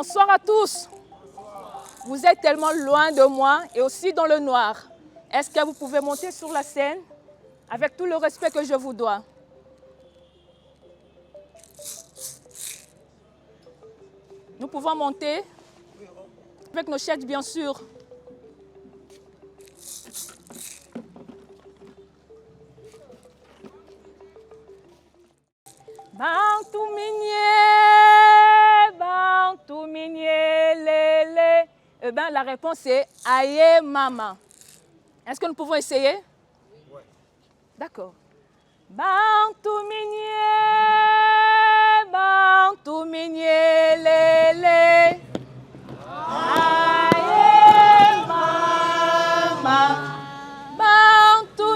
Bonsoir à tous. Vous êtes tellement loin de moi et aussi dans le noir. Est-ce que vous pouvez monter sur la scène avec tout le respect que je vous dois? Nous pouvons monter avec nos chaises, bien sûr. Bantou minier, lélé. Eh bien, la réponse est aïe maman. Est-ce que nous pouvons essayer? Oui. D'accord. Bantou minier, lélé. Aïe maman. Bantou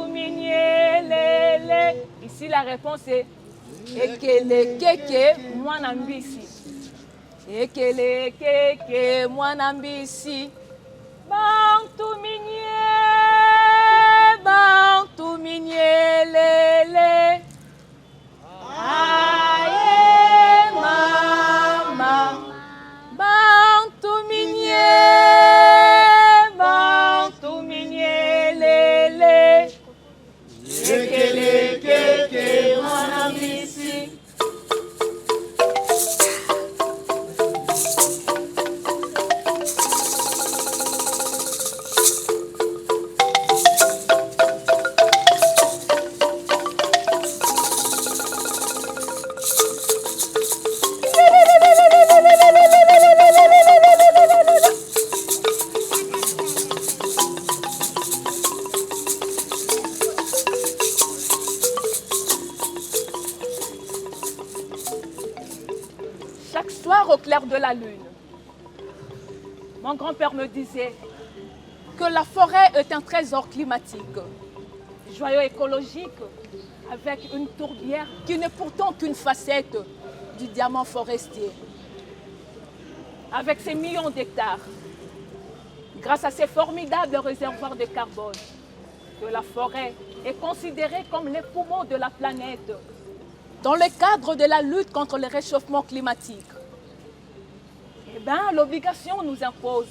minier, lélé. Ici, la réponse est ekele keke mwanambisi. Ekele keke mwanambisi. Bantou minier, lélé. Aïe maman. Bantou minier, lélé. Ekele keke mwanambisi. Chaque soir au clair de la lune, mon grand-père me disait que la forêt est un trésor climatique, joyau écologique, avec une tourbière qui n'est pourtant qu'une facette du diamant forestier. Avec ses millions d'hectares, grâce à ses formidables réservoirs de carbone, que la forêt est considérée comme les poumons de la planète dans le cadre de la lutte contre le réchauffement climatique. Eh bien, l'obligation nous impose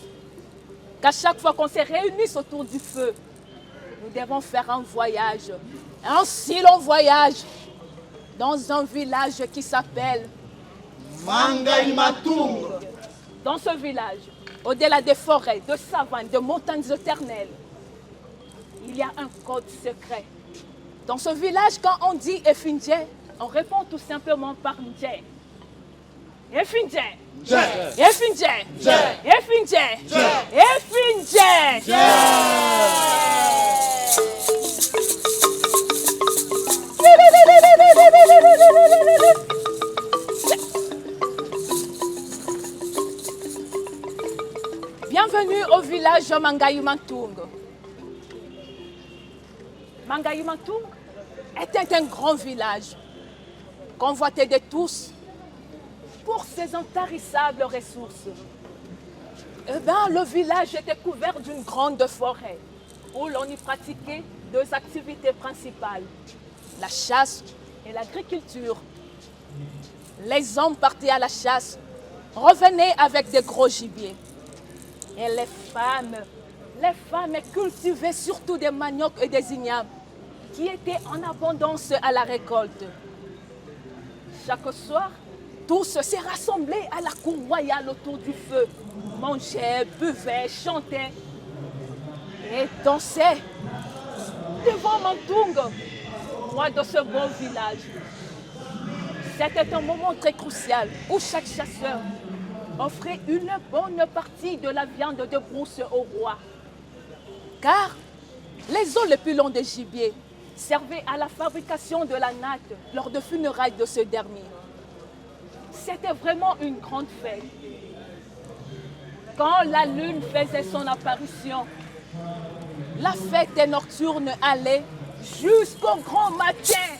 qu'à chaque fois qu'on se réunisse autour du feu, nous devons faire un voyage, un si long voyage, dans un village qui s'appelle Mangai Matung. Dans ce village, au-delà des forêts, de savanes, de montagnes éternelles, il y a un code secret. Dans ce village, quand on dit Efinje, on répond tout simplement par Ndje. Efinje. Efinje. Efinje. Efinje. Bienvenue au village Mangaïmantung. Mangaïmantung était un grand village, convoité de tous pour ses intarissables ressources. Eh bien, le village était couvert d'une grande forêt où l'on y pratiquait deux activités principales, la chasse et l'agriculture. Les hommes partaient à la chasse, revenaient avec des gros gibiers. Et les femmes cultivaient surtout des maniocs et des ignames qui étaient en abondance à la récolte. Chaque soir, tous se rassemblaient à la cour royale autour du feu, mangeaient, buvaient, chantaient et dansaient devant Mantung, roi de ce beau village. C'était un moment très crucial où chaque chasseur offrait une bonne partie de la viande de brousse au roi. Car les os les plus longs de gibier servaient à la fabrication de la natte lors de funérailles de ce dernier. C'était vraiment une grande fête. Quand la lune faisait son apparition, la fête nocturne allait jusqu'au grand matin.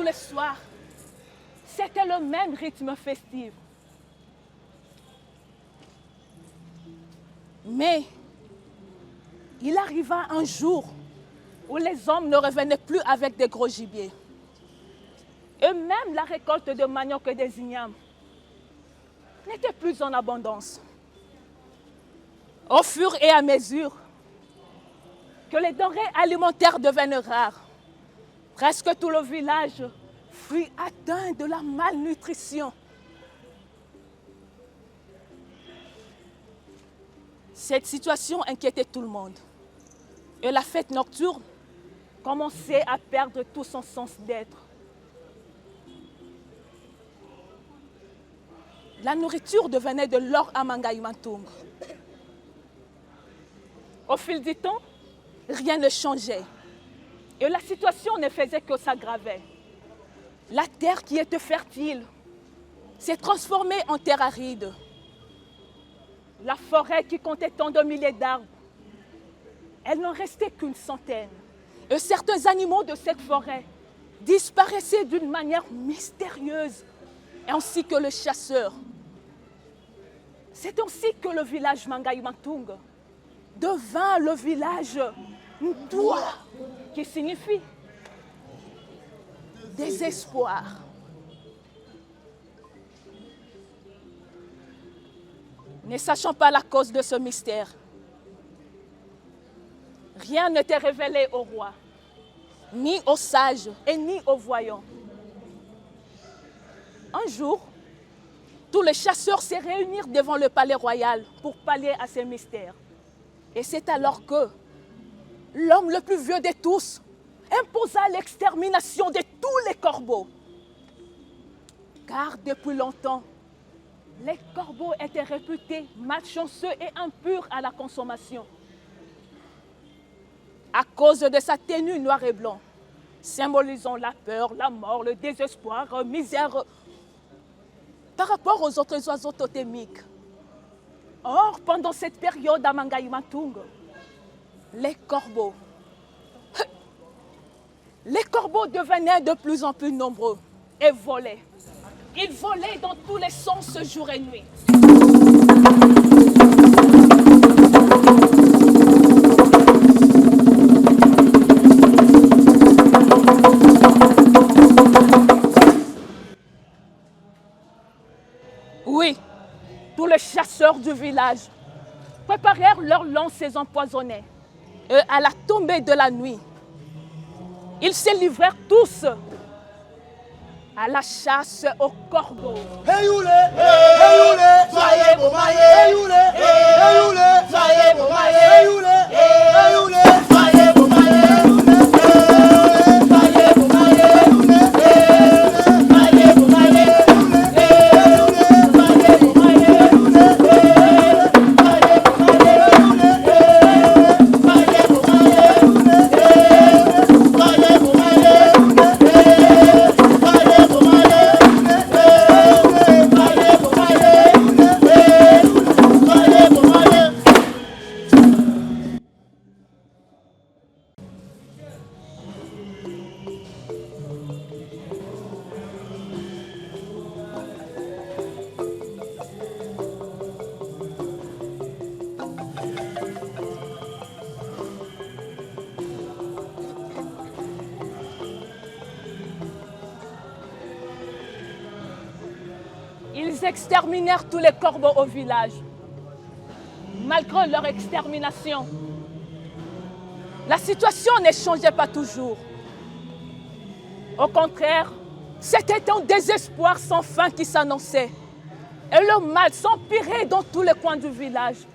les soirs, c'était le même rythme festif. Mais il arriva un jour où les hommes ne revenaient plus avec des gros gibiers. Et même la récolte de manioc et des ignames n'était plus en abondance. Au fur et à mesure que les denrées alimentaires devenaient rares, presque tout le village fut atteint de la malnutrition. Cette situation inquiétait tout le monde. Et la fête nocturne commençait à perdre tout son sens d'être. La nourriture devenait de l'or à Mangaï Matung. Au fil du temps, rien ne changeait. Et la situation ne faisait que s'aggraver. La terre qui était fertile s'est transformée en terre aride. La forêt qui comptait tant de milliers d'arbres, elle n'en restait qu'une centaine. Et certains animaux de cette forêt disparaissaient d'une manière mystérieuse, ainsi que le chasseur. C'est ainsi que le village Mangaï Matung devint le village Ntoua, qui signifie désespoir. Ne sachant pas la cause de ce mystère, rien n'était révélé au roi, ni aux sages et ni aux voyants. Un jour, tous les chasseurs se réunirent devant le palais royal pour pallier à ces mystères. Et c'est alors que l'homme le plus vieux de tous imposa l'extermination de tous les corbeaux. Car depuis longtemps, les corbeaux étaient réputés malchanceux et impurs à la consommation. À cause de sa tenue noir et blanc, symbolisant la peur, la mort, le désespoir, la misère par rapport aux autres oiseaux totémiques. Or, pendant cette période à Mangaï Matung, les corbeaux devenaient de plus en plus nombreux et volaient. Ils volaient dans tous les sens jour et nuit. Oui, tous les chasseurs du village préparèrent leurs lances empoisonnées. Et à la tombée de la nuit, ils se livrèrent tous à la chasse aux corbeaux. Ils exterminèrent tous les corbeaux au village. Malgré leur extermination, la situation ne changeait pas toujours. Au contraire, c'était un désespoir sans fin qui s'annonçait. Et le mal s'empirait dans tous les coins du village.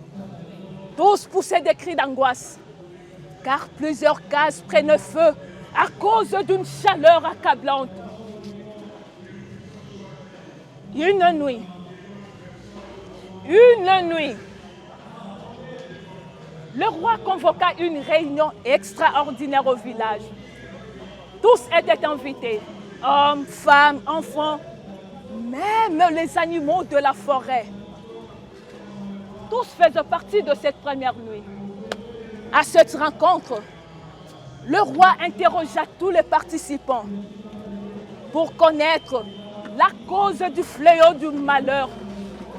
Tous poussaient des cris d'angoisse, car plusieurs cases prenaient feu à cause d'une chaleur accablante. Une nuit, le roi convoqua une réunion extraordinaire au village. Tous étaient invités, hommes, femmes, enfants, même les animaux de la forêt. Tous faisaient partie de cette première nuit. À cette rencontre, le roi interrogea tous les participants. pour connaître la cause du fléau du malheur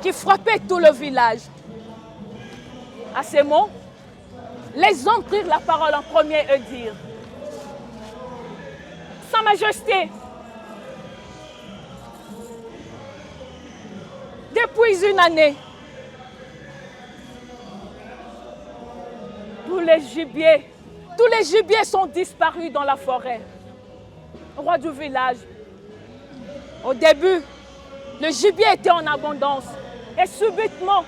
qui frappait tout le village. À ces mots, les hommes prirent la parole en premier et dirent: Sa Majesté, depuis une année, tous les gibiers sont disparus dans la forêt. Roi du village, au début, le gibier était en abondance et subitement,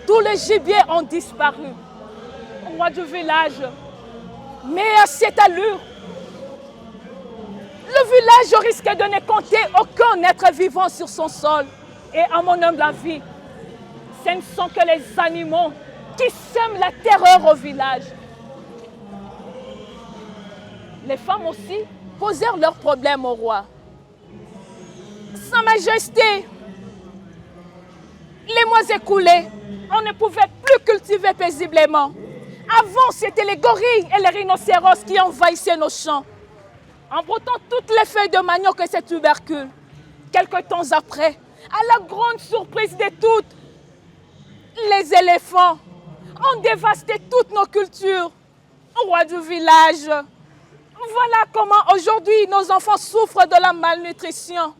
tous les gibiers ont disparu. Roi du village, mais à cette allure, le village risque de ne compter aucun être vivant sur son sol. Et à mon humble avis, ce ne sont que les animaux qui sèment la terreur au village. Les femmes aussi posèrent leurs problèmes au roi. Sa Majesté, les mois écoulés, on ne pouvait plus cultiver paisiblement. Avant, c'était les gorilles et les rhinocéros qui envahissaient nos champs, embrottant toutes les feuilles de manioc et ses tubercules. Quelque temps après, à la grande surprise de toutes, les éléphants ont dévasté toutes nos cultures. Roi du village, voilà comment aujourd'hui nos enfants souffrent de la malnutrition.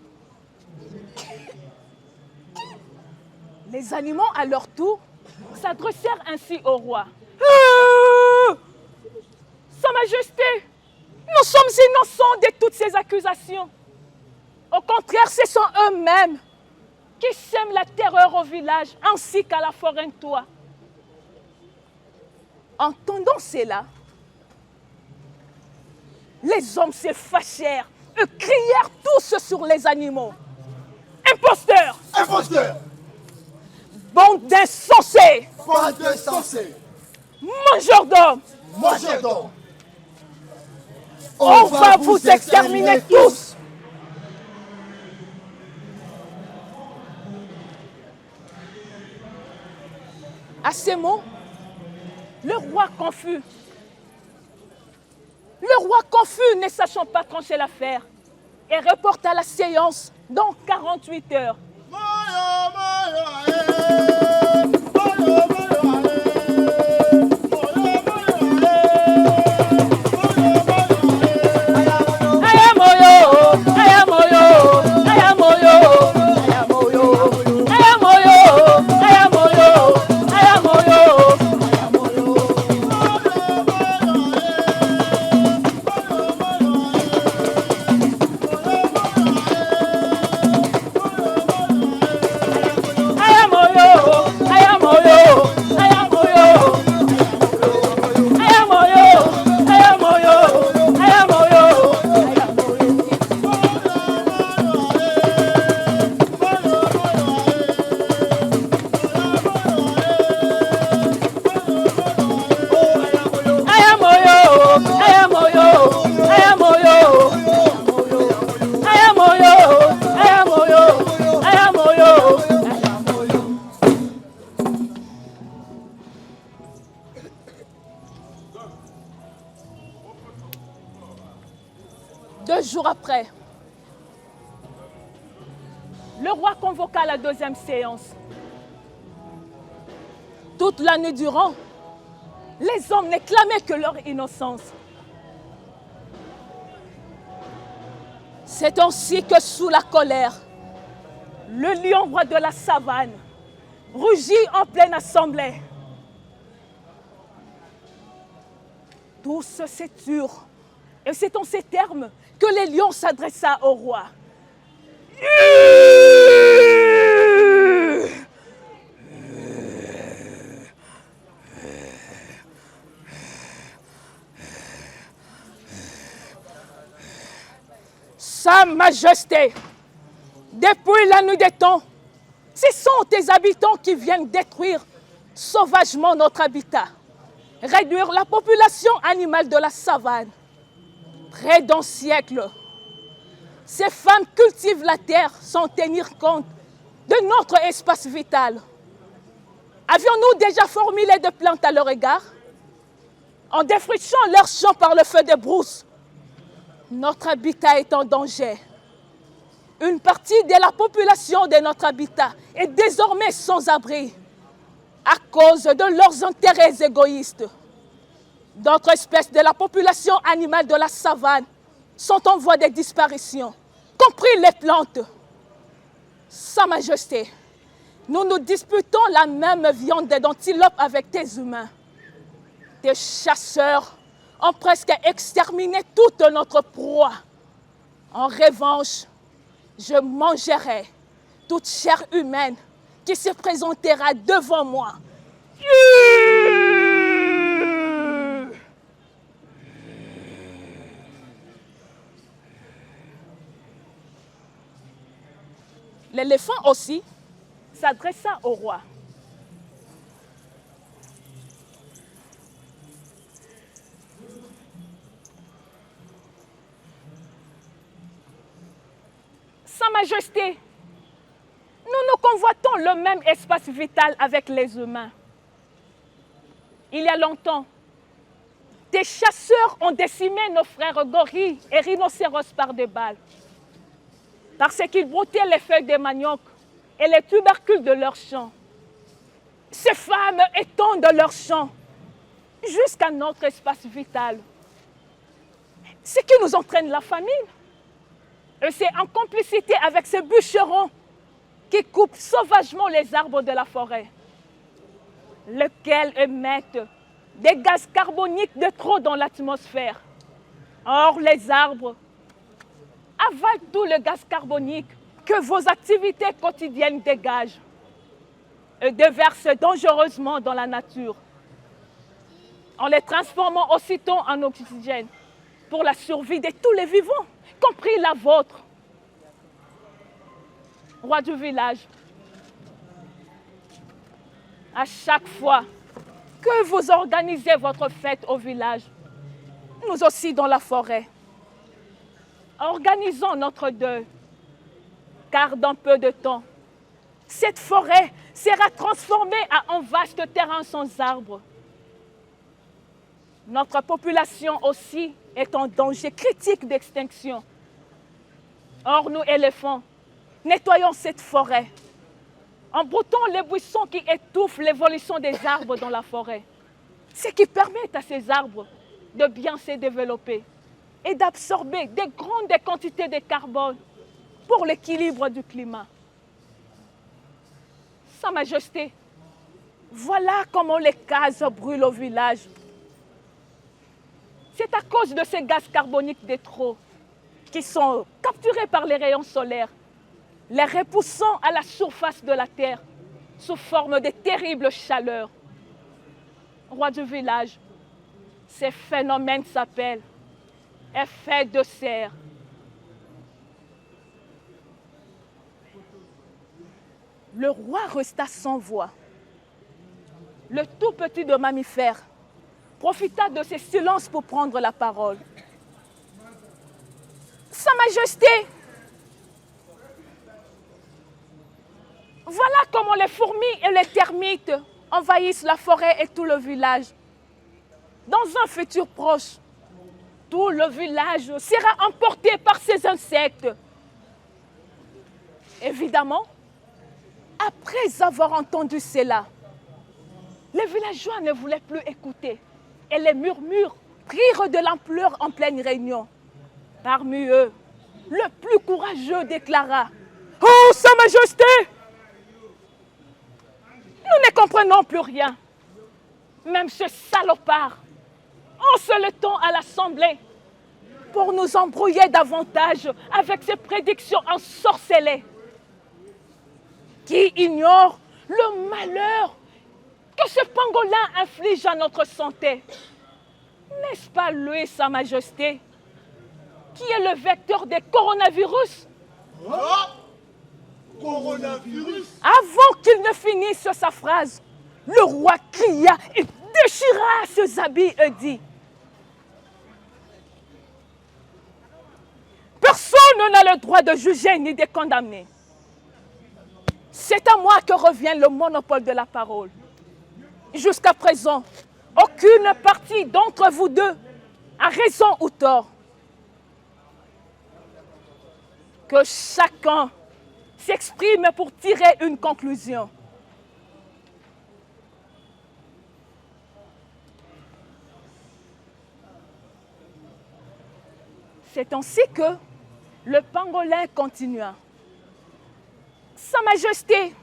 Les animaux, à leur tour, s'adressèrent ainsi au roi. Sa Majesté, nous sommes innocents de toutes ces accusations. Au contraire, ce sont eux-mêmes qui sèment la terreur au village ainsi qu'à la forêt de Toua. Entendant cela, les hommes se fâchèrent et crièrent tous sur les animaux. Imposteurs! Imposteurs! Bande d'insensés! Bande d'insensés! Mangeurs d'hommes! Mangeurs d'hommes! On va vous exterminer tous! À ces mots, le roi confus, ne sachant pas trancher l'affaire, et reporta la séance dans 48 heures. Deux jours après, le roi convoqua la deuxième séance. Toute la nuit durant, les hommes n'éclamaient que leur innocence. C'est ainsi que sous la colère, le lion roi de la savane rugit en pleine assemblée. Tous se turent, et c'est en ces termes que le lion s'adressa au roi. Sa Majesté, depuis la nuit des temps, ce sont tes habitants qui viennent détruire sauvagement notre habitat, réduire la population animale de la savane. Près d'un siècle, ces femmes cultivent la terre sans tenir compte de notre espace vital. Avions-nous déjà formulé des plaintes à leur égard? En défrichant leurs champs par le feu de brousse, notre habitat est en danger. Une partie de la population de notre habitat est désormais sans abri à cause de leurs intérêts égoïstes. D'autres espèces de la population animale de la savane sont en voie de disparition, compris les plantes. Sa Majesté, nous nous disputons la même viande d'antilope avec des humains. Des chasseurs ont presque exterminé toute notre proie. En revanche, je mangerai toute chair humaine qui se présentera devant moi. L'éléphant aussi s'adressa au roi. Sa Majesté, nous convoitons le même espace vital avec les humains. Il y a longtemps, des chasseurs ont décimé nos frères gorilles et rhinocéros par des balles, parce qu'ils broutaient les feuilles de manioc et les tubercules de leurs champs. Ces femmes étendent leurs champs jusqu'à notre espace vital. Ce qui nous entraîne la famine. Et c'est en complicité avec ces bûcherons qui coupent sauvagement les arbres de la forêt, lesquels émettent des gaz carboniques de trop dans l'atmosphère. Or, les arbres avalent tout le gaz carbonique que vos activités quotidiennes dégagent et déversent dangereusement dans la nature, en les transformant aussitôt en oxygène pour la survie de tous les vivants, compris la vôtre. Roi du village, à chaque fois que vous organisez votre fête au village, nous aussi dans la forêt, organisons notre deuil, car dans peu de temps, cette forêt sera transformée en un vaste terrain sans arbres. Notre population aussi est en danger critique d'extinction. Or, nous, éléphants, nettoyons cette forêt, embroutant les buissons qui étouffent l'évolution des arbres dans la forêt, ce qui permet à ces arbres de bien se développer et d'absorber de grandes quantités de carbone pour l'équilibre du climat. Sa Majesté, voilà comment les gaz brûlent au village. C'est à cause de ces gaz carboniques de trop qui sont capturés par les rayons solaires, les repoussant à la surface de la Terre sous forme de terribles chaleurs. Roi du village, ces phénomènes s'appellent effet de serre. Le roi resta sans voix. Le tout petit de mammifère profita de ce silence pour prendre la parole. Sa Majesté, voilà comment les fourmis et les termites envahissent la forêt et tout le village. Dans un futur proche, tout le village sera emporté par ces insectes. Évidemment, après avoir entendu cela, les villageois ne voulaient plus écouter et les murmures prirent de l'ampleur en pleine réunion. Parmi eux, le plus courageux déclara « Oh, Sa Majesté, nous ne comprenons plus rien. Même ce salopard hausse le ton à l'Assemblée pour nous embrouiller davantage avec ses prédictions ensorcelées. Qui ignore le malheur que ce pangolin inflige à notre santé? N'est-ce pas lui, Sa Majesté, qui est le vecteur des coronavirus? Coronavirus? Avant qu'il ne finisse sa phrase, le roi cria et déchira ses habits et dit « Personne n'a le droit de juger ni de condamner. C'est à moi que revient le monopole de la parole. Jusqu'à présent, aucune partie d'entre vous deux a raison ou tort. Que chacun s'exprime pour tirer une conclusion. C'est ainsi que le pangolin continua. Sa Majesté,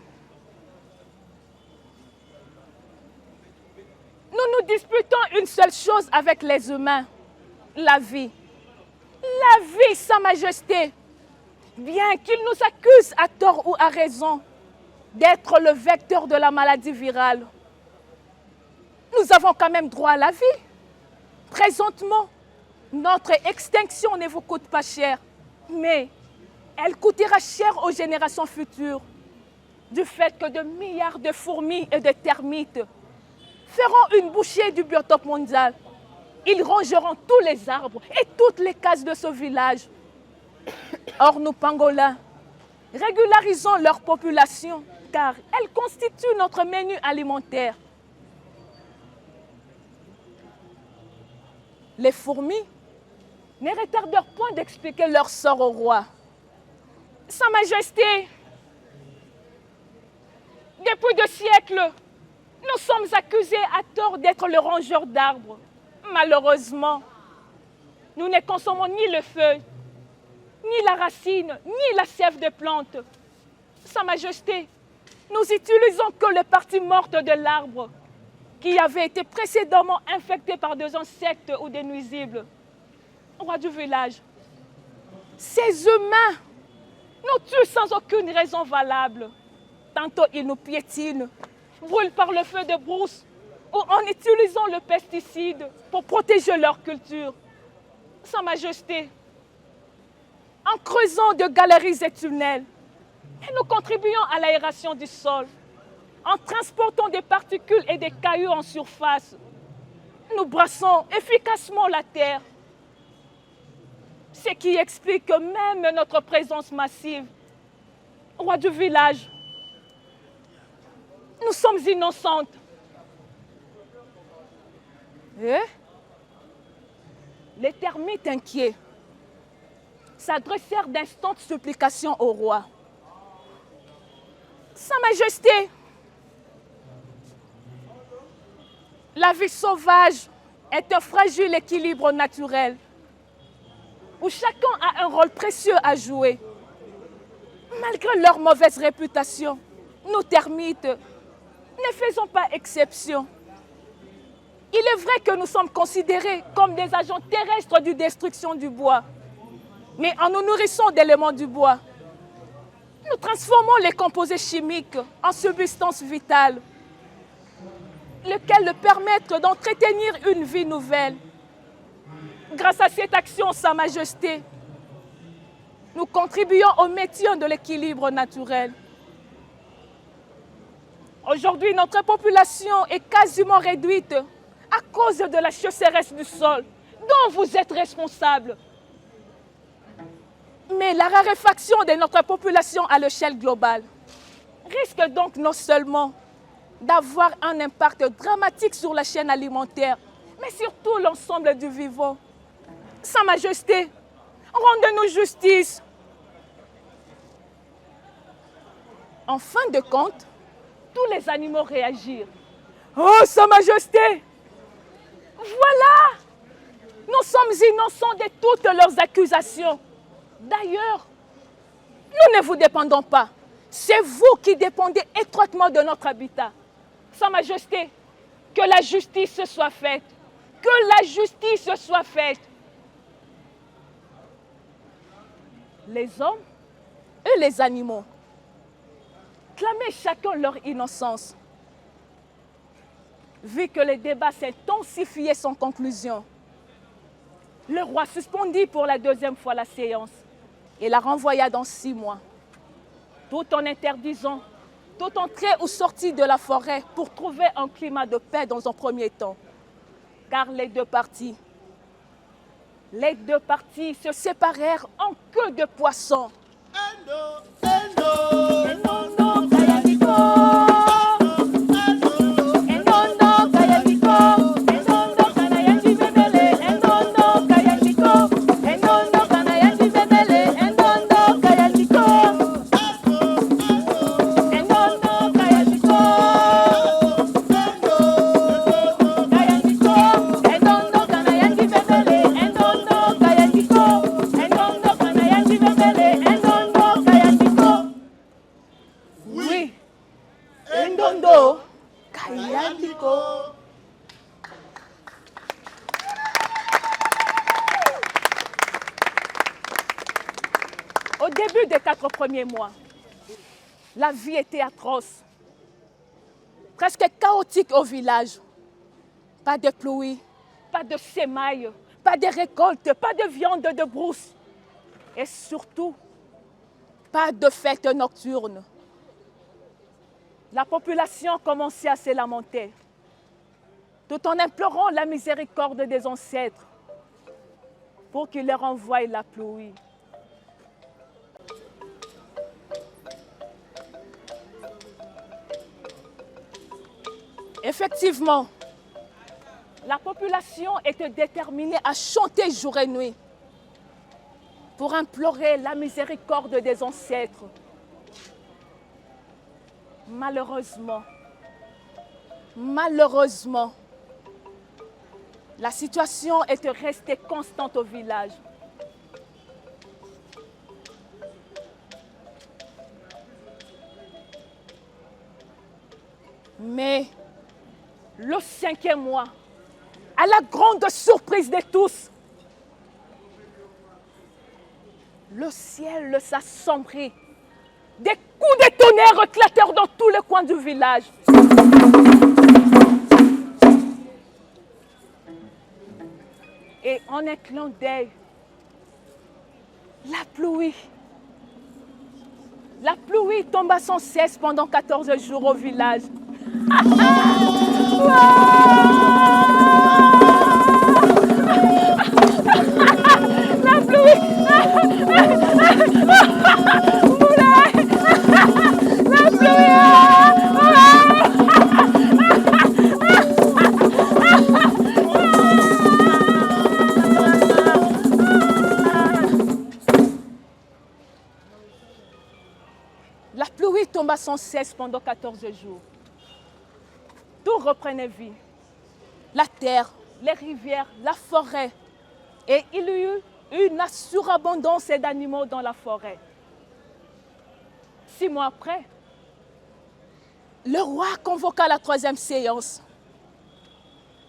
nous nous disputons une seule chose avec les humains, la vie. La vie, Sa Majesté, bien qu'ils nous accusent à tort ou à raison d'être le vecteur de la maladie virale, nous avons quand même droit à la vie. Présentement, notre extinction ne vous coûte pas cher, mais elle coûtera cher aux générations futures, du fait que de milliards de fourmis et de termites feront une bouchée du biotope mondial. Ils rongeront tous les arbres et toutes les cases de ce village. Or, nous, pangolins, régularisons leur population car elle constitue notre menu alimentaire. Les fourmis ne retardèrent point d'expliquer leur sort au roi. Sa Majesté, depuis 2 siècles, nous sommes accusés à tort d'être le rongeur d'arbres. Malheureusement, nous ne consommons ni le feuille, ni la racine, ni la sève de plantes. Sa Majesté, nous utilisons que les parties mortes de l'arbre qui avaient été précédemment infectées par des insectes ou des nuisibles. Roi du village, ces humains nous tuent sans aucune raison valable. Tantôt ils nous piétinent, brûlent par le feu de brousse ou en utilisant le pesticide pour protéger leur culture. Sa Majesté, en creusant de galeries et tunnels, nous contribuons à l'aération du sol. En transportant des particules et des cailloux en surface, nous brassons efficacement la terre. Ce qui explique que même notre présence massive, roi du village, nous sommes innocentes. Et les termites inquiets s'adressèrent d'instantes supplications au roi. Sa Majesté, la vie sauvage est un fragile équilibre naturel où chacun a un rôle précieux à jouer. Malgré leur mauvaise réputation, nous termites ne faisons pas exception. Il est vrai que nous sommes considérés comme des agents terrestres de destruction du bois. Mais en nous nourrissant d'éléments du bois, nous transformons les composés chimiques en substances vitales, lesquelles permettent d'entretenir une vie nouvelle. Grâce à cette action, Sa Majesté, nous contribuons au maintien de l'équilibre naturel. Aujourd'hui, notre population est quasiment réduite à cause de la sécheresse du sol, dont vous êtes responsable. Mais la raréfaction de notre population à l'échelle globale risque donc non seulement d'avoir un impact dramatique sur la chaîne alimentaire, mais surtout l'ensemble du vivant. Sa Majesté, rendez-nous justice. En fin de compte, tous les animaux réagirent. Oh, Sa Majesté, voilà, nous sommes innocents de toutes leurs accusations. D'ailleurs, nous ne vous dépendons pas. C'est vous qui dépendez étroitement de notre habitat. Sa Majesté, que la justice soit faite. Que la justice soit faite. Les hommes et les animaux clamaient chacun leur innocence. Vu que le débat s'est intensifié sans conclusion, le roi suspendit pour la 2e fois la séance et la renvoya dans 6 mois, tout en interdisant toute entrée ou sortie de la forêt pour trouver un climat de paix dans un premier temps. Car les deux parties se séparèrent en queue de poisson. Au début des 4 premiers mois, la vie était atroce, presque chaotique au village. Pas de pluie, pas de sémailles, pas de récolte, pas de viande de brousse. Et surtout, pas de fêtes nocturnes. La population commençait à se lamenter, tout en implorant la miséricorde des ancêtres pour qu'ils leur envoient la pluie. Effectivement, la population était déterminée à chanter jour et nuit pour implorer la miséricorde des ancêtres. Malheureusement, la situation était restée constante au village. Mais le 5e mois, à la grande surprise de tous, le ciel s'assombrit. Des coups de tonnerre éclatèrent dans tous les coins du village. Et en un clin d'œil, la pluie tomba sans cesse pendant 14 jours au village. La pluie! La pluie tomba sans cesse pendant 14 jours. Tout reprenait vie. La terre, les rivières, la forêt. Et il y eut une surabondance d'animaux dans la forêt. 6 mois après, le roi convoqua la 3e séance.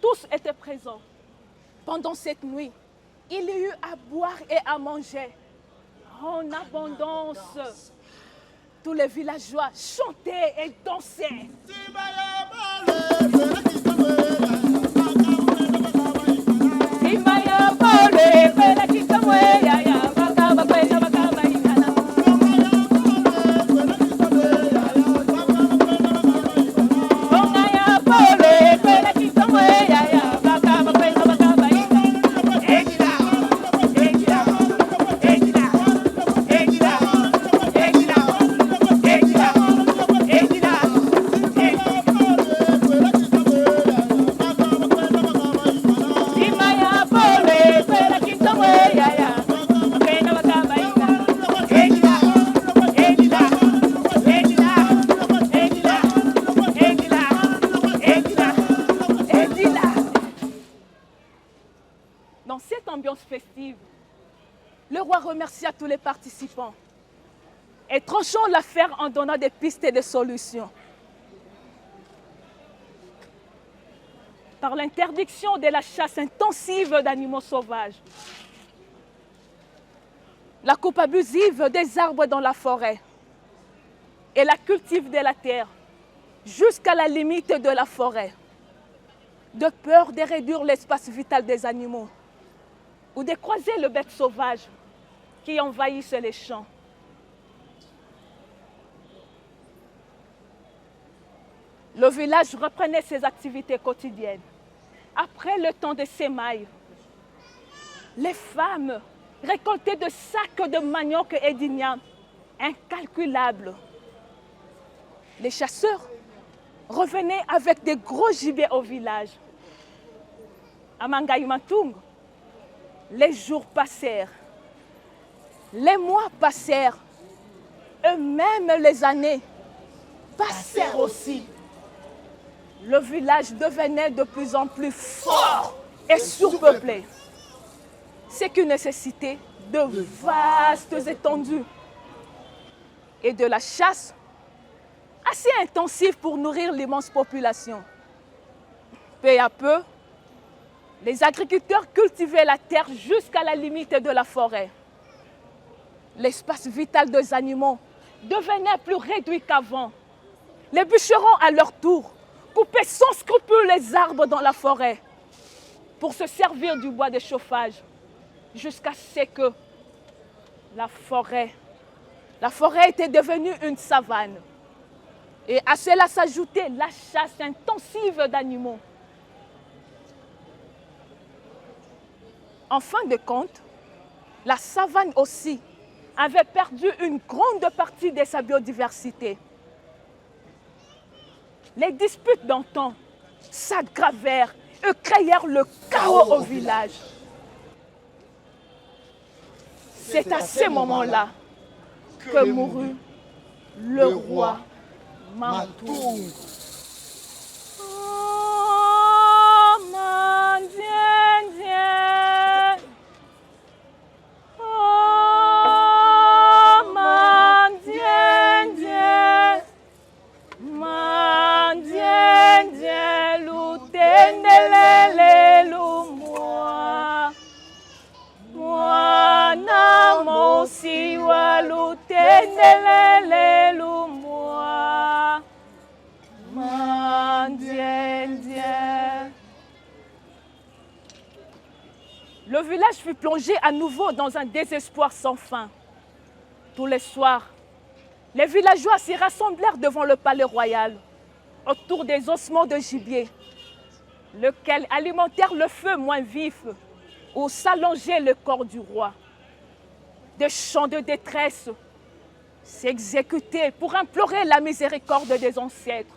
Tous étaient présents. Pendant cette nuit, il y eut à boire et à manger en abondance. Tous les villageois chantaient et dansaient. Dans cette ambiance festive, le roi remercia tous les participants et tranchant l'affaire en donnant des pistes et des solutions. Par l'interdiction de la chasse intensive d'animaux sauvages, la coupe abusive des arbres dans la forêt et la cultive de la terre jusqu'à la limite de la forêt, de peur de réduire l'espace vital des animaux ou de croiser le bête sauvage qui envahissent les champs. Le village reprenait ses activités quotidiennes. Après le temps de sémailles, les femmes récoltaient de sacs de manioc et d'ignames incalculables. Les chasseurs revenaient avec des gros gibiers au village. À Mangaïmatung, les jours passèrent, les mois passèrent, et même les années passèrent aussi. Le village devenait de plus en plus fort et surpeuplé, ce qui nécessitait de vastes étendues et de la chasse assez intensive pour nourrir l'immense population. Peu à peu, les agriculteurs cultivaient la terre jusqu'à la limite de la forêt. L'espace vital des animaux devenait plus réduit qu'avant. Les bûcherons, à leur tour, coupaient sans scrupule les arbres dans la forêt pour se servir du bois de chauffage, jusqu'à ce que la forêt était devenue une savane. Et à cela s'ajoutait la chasse intensive d'animaux. En fin de compte, la savane aussi avait perdu une grande partie de sa biodiversité. Les disputes d'antan s'aggravèrent et créèrent le chaos au village. C'est à ce moment-là que mourut le roi Mantoung. Oh, Mandiendien. Oh, Mandiendien. Mandiendien, lutendelele lumwa. Mwana mosiwa lutendelele lumwa. Mandiendien. Le village fut plongé à nouveau dans un désespoir sans fin. Tous les soirs, les villageois s'y rassemblèrent devant le palais royal, autour des ossements de gibier, lesquels alimentèrent le feu moins vif où s'allongeait le corps du roi. Des chants de détresse s'exécutaient pour implorer la miséricorde des ancêtres.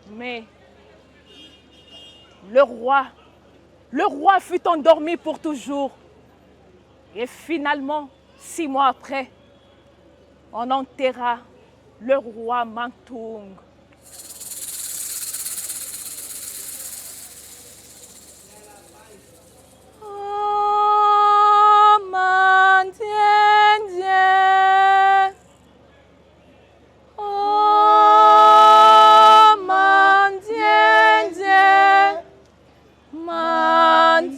Mais le roi fut endormi pour toujours. Et finalement, 6 mois après, on enterra le roi Mantoung. Oh, Mandiendien. Oh, Mandiendien.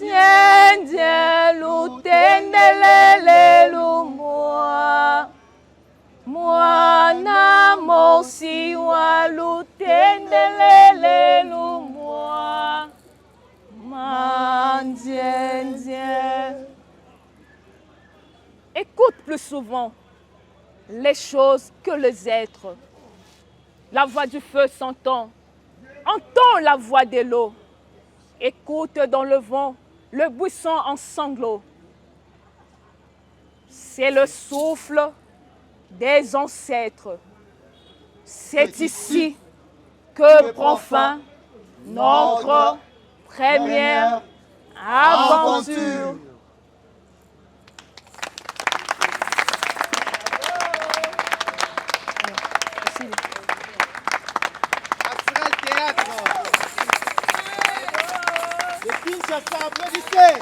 Mandiendien, lutendelele lumwa. Mwana mosiwa lutendelele lumwa. Mandiendien. Écoute plus souvent les choses que les êtres. La voix du feu s'entend. Entends la voix de l'eau. Écoute dans le vent le buisson en sanglots. C'est le souffle des ancêtres. C'est ici que prend fin notre première aventure. Astral Théâtre. De Kinshasa, applaudissez.